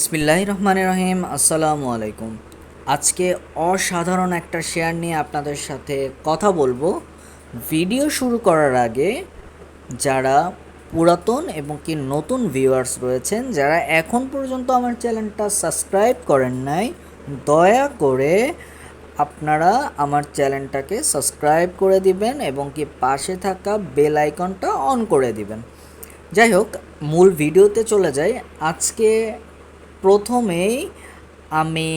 বিসমিল্লাহির রহমানির রহিম। আসসালামু আলাইকুম। আজকে অসাধারণ একটা শেয়ার নিয়ে আপনাদের সাথে কথা বলবো। ভিডিও শুরু করার আগে যারা পুরাতন এবং কি নতুন ভিউয়ার্স রয়েছেন, যারা এখন পর্যন্ত আমার চ্যানেলটা সাবস্ক্রাইব করেন নাই, দয়া করে আপনারা আমার চ্যানেলটাকে সাবস্ক্রাইব করে দিবেন এবং কি পাশে থাকা বেল আইকনটা অন করে দিবেন। যাই হোক, মূল ভিডিওতে চলে যাই। আজকে প্রথমেই আমি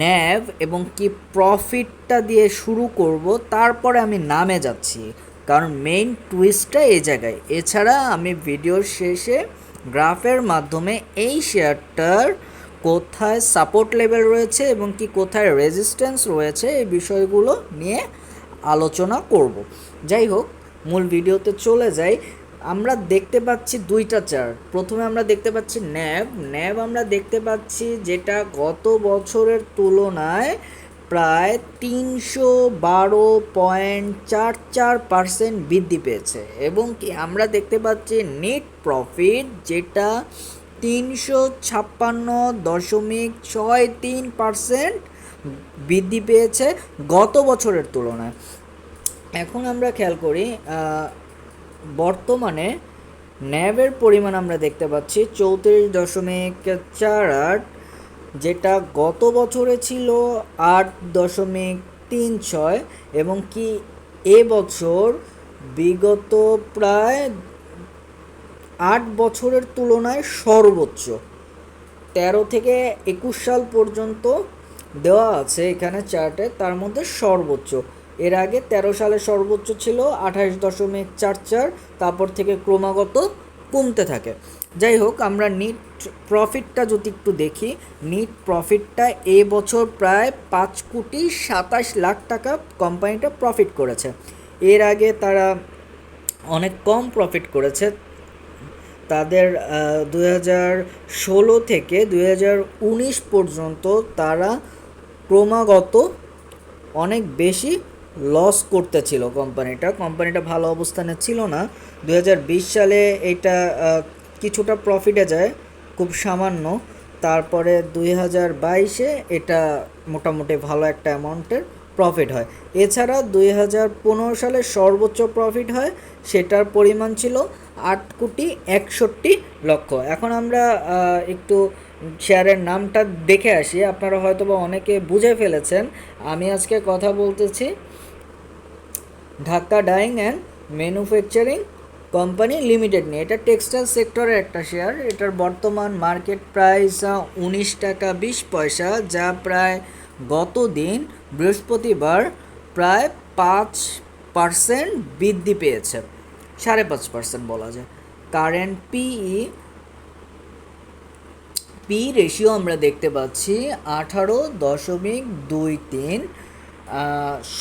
ন্যাভ এবং কি প্রফিটটা দিয়ে শুরু করব, তারপরে আমি নামে যাচ্ছি, কারণ মেইন টুইস্টটা এই জায়গায়। এছাড়া আমি ভিডিওর শেষে গ্রাফের মাধ্যমে এই শেয়ারটার কোথায় সাপোর্ট লেভেল রয়েছে এবং কি কোথায় রেজিস্ট্যান্স রয়েছে এই বিষয়গুলো নিয়ে আলোচনা করব। যাই হোক, মূল ভিডিওতে চলে যাই। আমরা দেখতে পাচ্ছি দুইটা চার্ট। প্রথমে আমরা দেখতে পাচ্ছি ন্যাব আমরা দেখতে পাচ্ছি যেটা গত বছরের তুলনায় প্রায় 312.44% বৃদ্ধি পেয়েছে, এবং কি আমরা দেখতে পাচ্ছি নেট প্রফিট যেটা 356.63% বৃদ্ধি পেয়েছে গত বছরের তুলনায়। এখন আমরা খেয়াল করি, বর্তমানে ন্যাবের পরিমাণ আমরা দেখতে পাচ্ছি 34.48, যেটা গত বছরে ছিল 8.36, এবং কি এবছর বিগত প্রায় 8 বছরের তুলনায় সর্বোচ্চ 13 থেকে 21 সাল পর্যন্ত দেওয়া আছে এখানে চার্টে, তার মধ্যে সর্বোচ্চ। এর আগে 13 সালে সর্বোচ্চ ছিল 28.44, তারপর থেকে ক্রমাগত কমতে থাকে। যাই হোক, আমরা নিট প্রফিটটা যদি একটু দেখি, নিট প্রফিটটা এবছর প্রায় 5,27,00,000 টাকা কোম্পানিটা প্রফিট করেছে। এর আগে তারা অনেক কম প্রফিট করেছে। তাদের 2016 থেকে 2019 পর্যন্ত তারা ক্রমাগত অনেক বেশি লস করতেছিল। কোম্পানিটা ভালো অবস্থানে ছিল না। 2020 সালে এটা কিছুটা প্রফিটে যায়, খুব সামান্য। তারপরে 2022-এ এটা মোটামুটি ভালো একটা অ্যামাউন্টের প্রফিট হয়। এছাড়া 2015 সালে সর্বোচ্চ প্রফিট হয়, সেটার পরিমাণ ছিল 8,61,00,000। এখন আমরা একটু শেয়ারের নামটা দেখে আসি। আপনারা হয়তো বা অনেকে বুঝে ফেলেছেন। আমি আজকে কথা বলতেছি Dhaka dyeing and manufacturing company limited নিয়ে। এটা টেক্সটাইল সেক্টরের একটা শেয়ার। এটার বর্তমান মার্কেট প্রাইস 19 টাকা 20 পয়সা, যা প্রায় গত দিন বৃহস্পতিবার প্রায় 5% বৃদ্ধি পেয়েছে, 5.5% বলা যায়। কারেন্ট পি রেশিও আমরা দেখতে পাচ্ছি 18.23।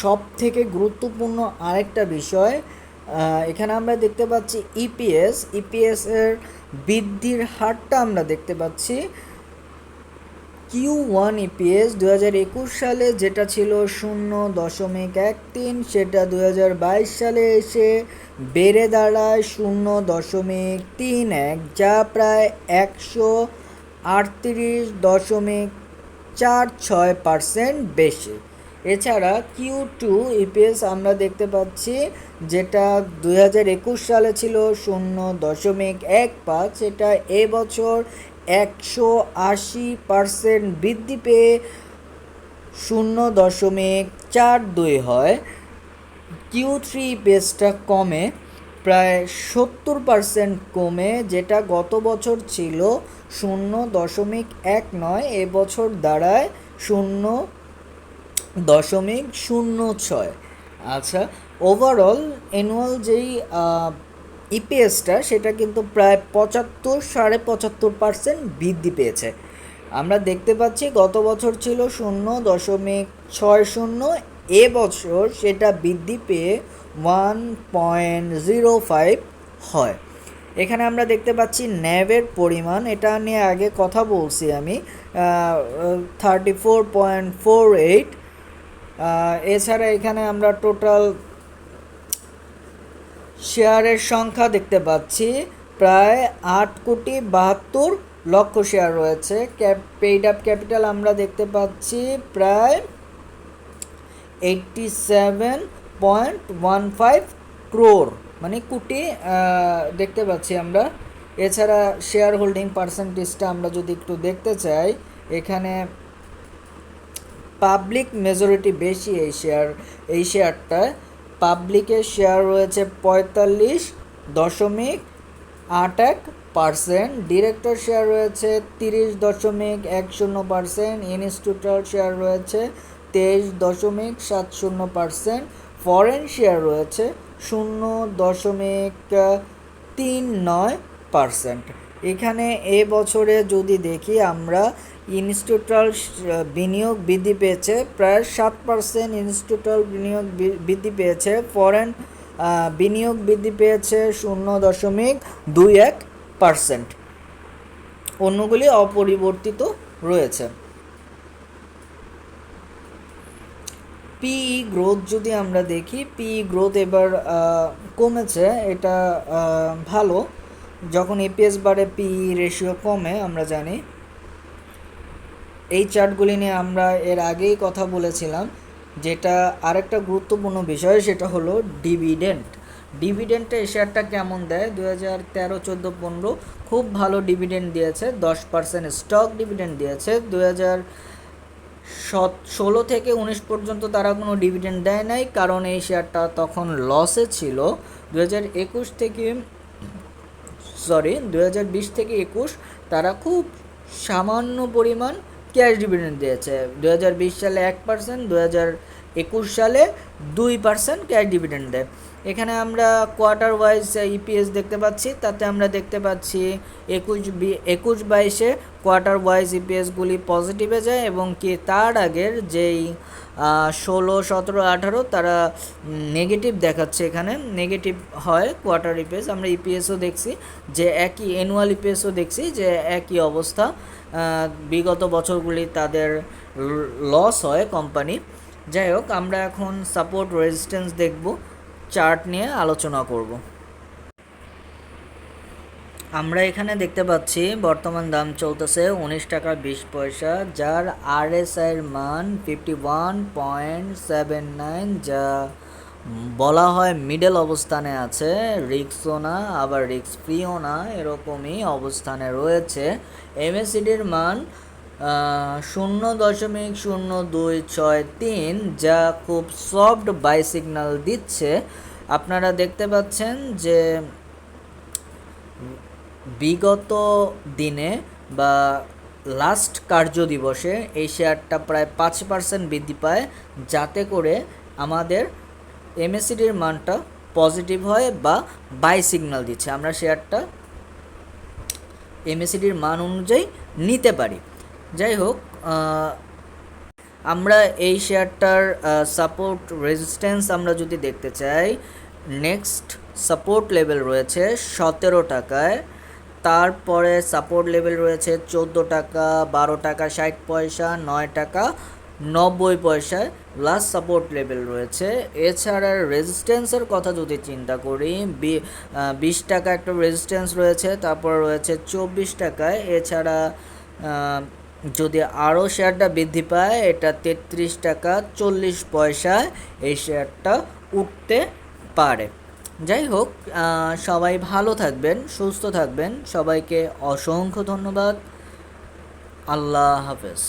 সব থেকে গুরুত্বপূর্ণ আরেকটা বিষয়, এখানে আমরা দেখতে পাচ্ছি ইপিএসের বৃদ্ধির হারটা আমরা দেখতে পাচ্ছি। Q1 ইপিএস 2021 সালে যেটা ছিল 0.13, সেটা 2022 সালে এসে বেড়ে দাঁড়ায় 0.31, যা প্রায় 138.46% বেশি। এছাড়া Q2 ইপিএস আমরা দেখতে পাচ্ছি যেটা 2021 সালে ছিল 0.15, এটা এবছর 180% বৃদ্ধি পেয়ে 0.42 হয়। Q3 ইপিএসটা কমে প্রায় 70% কমে, যেটা গত বছর ছিল 0.19, এবছর দাঁড়ায় 0.06। আচ্ছা, ওভারঅল অ্যানুয়াল যেই ইপিএসটা সেটা কিন্তু প্রায় 75-75% বৃদ্ধি পেয়েছে। আমরা দেখতে পাচ্ছি গত বছর ছিল 0.60, এবছর সেটা বৃদ্ধি পেয়ে 1.05 হয়। এখানে আমরা দেখতে পাচ্ছি ন্যাবের পরিমাণ, এটা নিয়ে আগে কথা বলছি আমি, 34.48। এছাড়া এখানে আমরা টোটাল শেয়ারের সংখ্যা দেখতে পাচ্ছি প্রায় 8,72 লক্ষ শেয়ার রয়েছে। পেইড আপ ক্যাপিটাল আমরা দেখতে পাচ্ছি প্রায় 87.15 ক্রোর, মানে কোটি দেখতে পাচ্ছি আমরা। এছাড়া শেয়ার হোল্ডিং পার্সেন্টেজটা আমরা যদি একটু দেখতে চাই, এখানে পাবলিক মেজরিটি বেশি এই শেয়ারটায়। পাবলিকের শেয়ার রয়েছে 45.81%, ডিরেক্টর শেয়ার রয়েছে 30.10%, ইনস্টিটিউটাল শেয়ার রয়েছে 23.70%, ফরেন শেয়ার রয়েছে 0.39%। এখানে এ বছরে যদি দেখি আমরা, ইনস্টিটিউটাল বিনিয়োগ বৃদ্ধি পেয়েছে প্রায় 7%, ইনস্টিটিউটাল বিনিয়োগ বৃদ্ধি পেয়েছে, ফরেন বিনিয়োগ বৃদ্ধি পেয়েছে 0.21%, অন্যগুলি অপরিবর্তিত রয়েছে। পিই গ্রোথ যদি আমরা দেখি, পিই গ্রোথ এবার কমেছে, এটা ভালো। যখন ইপিএস বাড়ে পিই রেশিও কমে, আমরা জানি। এই চার্টগুলি নিয়ে আমরা এর আগেই কথা বলেছিলাম। যেটা আরেকটা গুরুত্বপূর্ণ বিষয়, সেটা হলো ডিভিডেন্টে এই শেয়ারটা কেমন দেয়। 2013-14-15 খুব ভালো ডিভিডেন্ড দিয়েছে, 10% স্টক ডিভিডেন্ড দিয়েছে। 2016 থেকে 19 পর্যন্ত তারা কোনো ডিভিডেন্ড দেয় নাই, কারণ এই শেয়ারটা তখন লসে ছিল। 2020 থেকে 21 তারা খুব সামান্য পরিমাণ ক্যাশ ডিভিডেন্ড দিয়েছে। 2020 সালে 1%, 2021 সালে 2% ক্যাশ ডিভিডেন্ড দেয়। এখানে আমরা কোয়ার্টার ওয়াইজ ইপিএস দেখতে পাচ্ছি, তাতে আমরা দেখতে পাচ্ছি 21-22-এ কোয়ার্টার ওয়াইজ ইপিএসগুলি পজিটিভে যায়, এবং কি তার আগের যেই 16, 17, 18 তারা নেগেটিভ দেখাচ্ছে। এখানে নেগেটিভ হয় কোয়ার্টার ইপিএস। আমরা ইপিএসও দেখছি যে একই, অ্যানুয়াল ইপিএসও দেখছি যে একই অবস্থা। বিগত বছরগুলি তাদের লস হয় কোম্পানি। যাই হোক, আমরা এখন সাপোর্ট রেজিস্ট্যান্স দেখব, চার্ট নিয়ে আলোচনা করব। আমরা এখানে দেখতে পাচ্ছি বর্তমান দাম চলতেছে 19 টাকা 20 পয়সা, যার আরএসআইয়ের মান 51.79, যা বলা হয় মিডল অবস্থানে আছে, রিস্কও না আবার রিস্ক ফ্রিও না, এরকমই অবস্থানে রয়েছে। এমএসিডির মান 0.0263, যা খুব সফট বাই সিগন্যাল দিচ্ছে। আপনারা দেখতে পাচ্ছেন যে বিগত দিনে বা লাস্ট কার্য দিবসে এই শেয়ারটা প্রায় 5% বৃদ্ধি পায়, যাতে করে আমাদের এমএসিডির মানটা পজিটিভ হয় বা বাই সিগন্যাল দিচ্ছে, আমরা শেয়ারটা এমএসিডির মান অনুযায়ী নিতে পারি। যাই হোক, আমরা এই শেয়ারটার সাপোর্ট রেজিস্ট্যান্স আমরা যদি দেখতে চাই, নেক্সট সাপোর্ট লেভেল রয়েছে 17 টাকায়, তারপরে সাপোর্ট লেভেল রয়েছে 14 টাকা, 12 টাকা 60 পয়সা, 9 টাকা 90 পয়সায় লাস্ট সাপোর্ট লেভেল রয়েছে। এছাড়া রেজিস্ট্যান্সের কথা যদি চিন্তা করি, 20 টাকা একটা রেজিস্ট্যান্স রয়েছে, তারপর রয়েছে 24 টাকায়। এছাড়া যদি আরও শেয়ারটা বৃদ্ধি পায়, এটা 33 টাকা 40 পয়সায় এই শেয়ারটা উঠতে পারে। যাই হোক, সবাই ভালো থাকবেন, সুস্থ থাকবেন, সবাইকে অসংখ্য ধন্যবাদ। আল্লাহ হাফেজ।